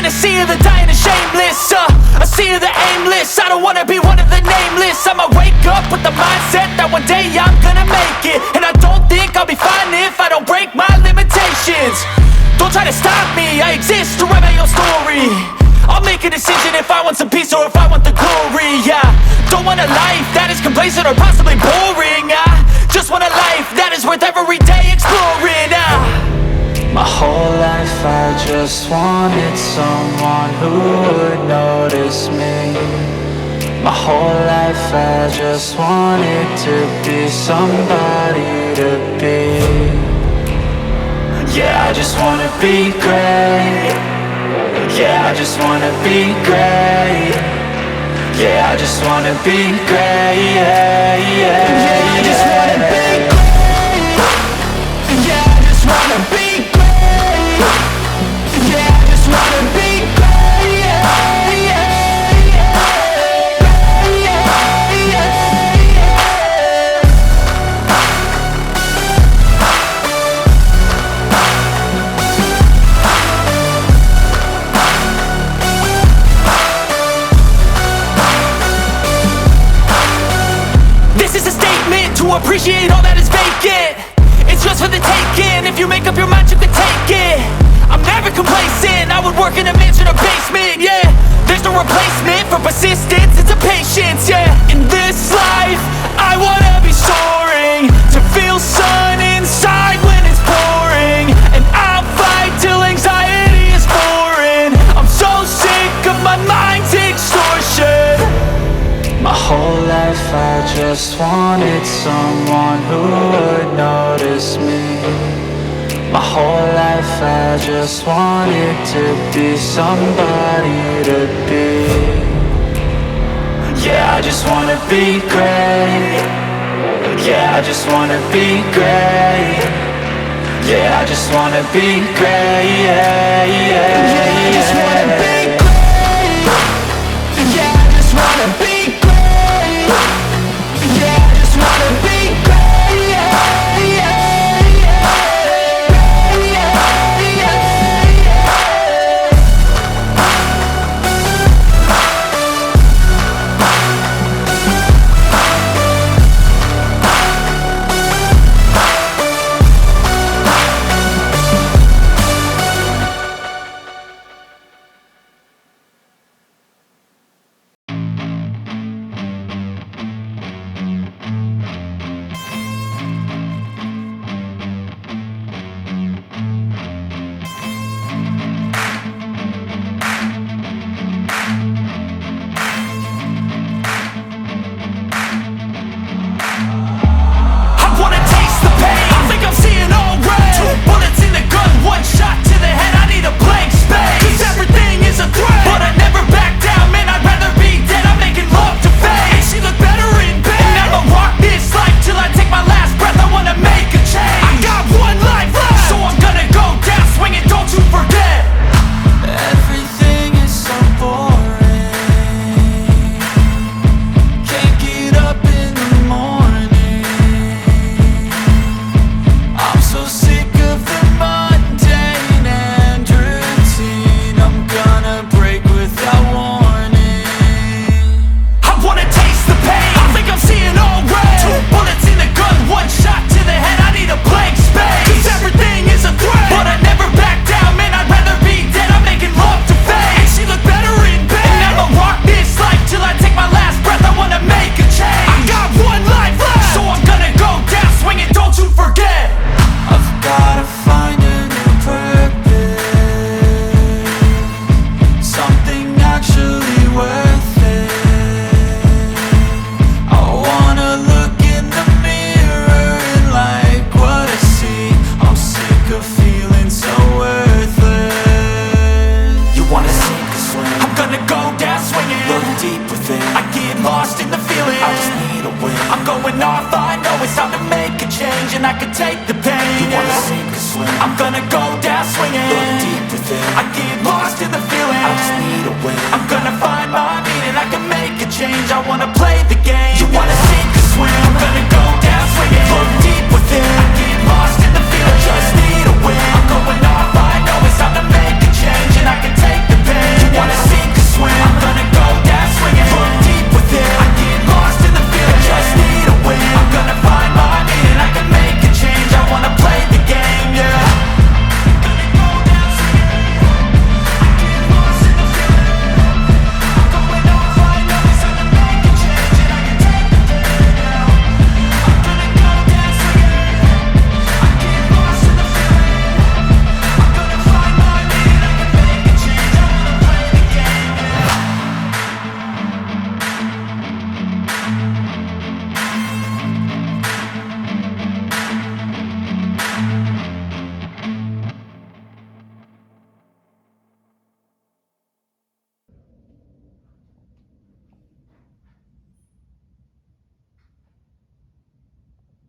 a sea of the dying and shameless, a sea of the aimless. I don't wanna be one of the nameless. I'ma wake up with the mindset that one day I'm gonna make it. And I don't think I'll be fine if I don't break my limitations. Don't try to stop me, I exist to write my own story. I'll make a decision if I want some peace or if I want the glory. Yeah, don't want a life that is complacent or possibly boring. I just want a life that is worth every day exploring. My whole life I just wanted someone who would notice me. My whole life I just wanted to be somebody to be. Yeah, I just wanna be great. Yeah, I just wanna be great. Yeah, I just wanna be great. Yeah, I just wanna be great. Yeah, I just wanna be great. Yeah, I just wanna be great. Yeah, to appreciate all that is vacant. It's just for the taking. If you make up your mind, you can take it. I'm never complacent. I would work in a mansion or basement. Yeah, there's no replacement for persistence. It's a patience. Yeah, in this life I wanna be soaring, to feel sun inside when it's pouring. And I'll fight till anxiety is foreign. I'm so sick of my mind's extortion. my whole life I just wanted someone who would notice me. My whole life I just wanted to be somebody to be. Yeah, I just wanna be great. Yeah, I just wanna be great. Yeah, I just wanna be great. Yeah, I just wanna be great. Yeah, I just wanna be great. Yeah, I just wanna be great. I can take the pain. You wanna sink or swim? I'm gonna go down swinging. Look deep within. I get lost in the feeling. I just need a win. I'm gonna find my meaning. I can make a change. I wanna play the game. You wanna sink or swim? I'm gonna go down swinging. Look deep